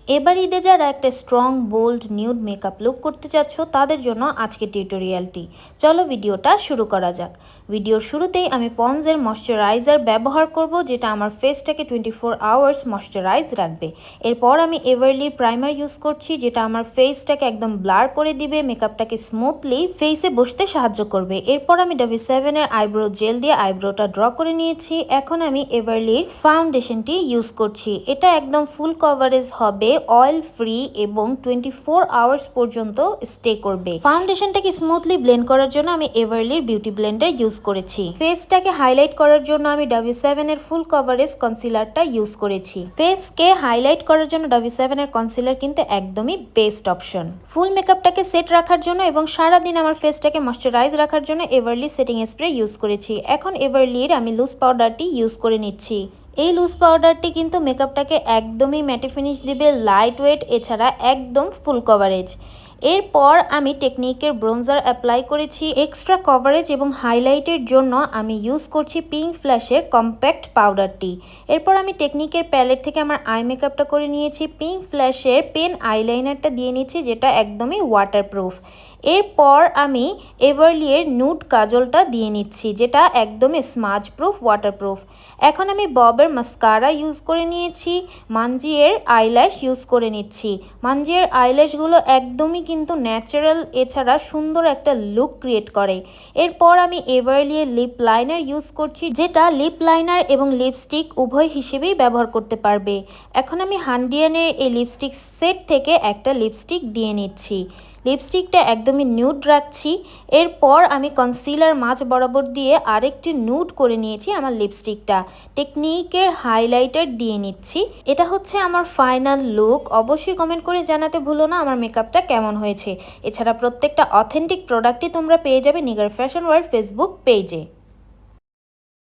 এবার ঈদে যারা একটা strong bold nude makeup look করতে চাচ্ছ তাদের জন্য আজকে টিউটোরিয়ালটি। চলো ভিডিওটা শুরু করা যাক। ভিডিওর শুরুতেই আমি পন্ডসের ময়শ্চারাইজার ব্যবহার করব, যেটা আমার ফেসটাকে 24 আওয়ার্স ময়শ্চারাইজ রাখবে। এরপর আমি এভারলির প্রাইমার ইউজ করছি, যেটা আমার ফেসটাকে একদম ব্লার করে দিবে, মেকআপটাকে স্মুথলি ফেসে বসতে সাহায্য করবে। এরপর আমি W7 এর আইব্রো জেল দিয়ে আইব্রোটা ড্র করে নিয়েছি। এখন আমি এভারলির ফাউন্ডেশনটি ইউজ করছি। এটা একদম ফুল কভারেজ হবে, অয়েল ফ্রি এবং 24 আওয়ার্স পর্যন্ত স্টে করবে। ফাউন্ডেশনটাকে স্মুথলি ব্লেন্ড করার জন্য আমি এভারলির বিউটি ব্লেন্ডার ইউজ করেছি। ফেসটাকে হাইলাইট করার জন্য আমি W7 এর ফুল কভারেজ কনসিলারটা ইউজ করেছি। ফেসকে হাইলাইট করার জন্য W7 এর কনসিলার কিন্তু একদমই বেস্ট অপশন। ফুল মেকআপটাকে সেট রাখার জন্য এবং সারাদিন আমার ফেসটাকে ময়শ্চারাইজ রাখার জন্য এভারলি সেটিং স্প্রে ইউজ করেছি। এখন এভারলির আমি লুজ পাউডারটি ইউজ করে নিচ্ছি। এই লুজ পাউডারটি কিন্তু মেকআপটাকে একদমই ম্যাটে ফিনিশ দিবে, লাইট ওয়েট, এছাড়া একদম ফুল কভারেজ। এরপর আমি টেকনিকের ব্রোঞ্জার অ্যাপ্লাই করেছি। এক্সট্রা কভারেজ এবং হাইলাইটের জন্য আমি ইউজ করছি পিঙ্ক ফ্ল্যাশের কম্প্যাক্ট পাউডারটি। এরপর আমি টেকনিকের প্যালেট থেকে আমার আই মেকআপটা করে নিয়েছি। পিঙ্ক ফ্ল্যাশের পেন আইলাইনারটা দিয়ে নিচ্ছি, যেটা একদমই ওয়াটারপ্রুফ। এরপর আমি এভারলির নুড কাজলটা দিয়ে নিচ্ছি, যেটা একদমই স্মাজ প্রুফ, ওয়াটারপ্রুফ। এখন আমি ববের মাস্কারা ইউজ করে নিয়েছি। মানজিয়ের আইল্যাশ ইউজ করে নিচ্ছি। মানজিয়ের আইল্যাশগুলো একদমই কিন্তু ন্যাচারাল, এছাড়া সুন্দর একটা লুক ক্রিয়েট করে। এরপর আমি এভারলির লিপ লাইনার ইউজ করছি, যেটা লিপ লাইনার এবং লিপস্টিক উভয় হিসেবেই ব্যবহার করতে পারবে। এখন আমি হান্ডিয়ানের এই লিপস্টিক সেট থেকে একটা লিপস্টিক দিয়ে নিচ্ছি। লিপস্টিকটা একদমই নিউড রাখছি। এরপর আমি কনসিলার মাঝ বরাবর দিয়ে আরেকটি নিউড করে নিয়েছি আমার লিপস্টিকটা। টেকনিকের হাইলাইটার দিয়ে নিচ্ছি। এটা হচ্ছে আমার ফাইনাল লুক। অবশ্যই কমেন্ট করে জানাতে ভুলো না আমার মেকআপটা কেমন হয়েছে। এছাড়া প্রত্যেকটা অথেন্টিক প্রোডাক্টই তোমরা পেয়ে যাবে নিগার ফ্যাশন ওয়ার্ল্ড ফেসবুক পেজে।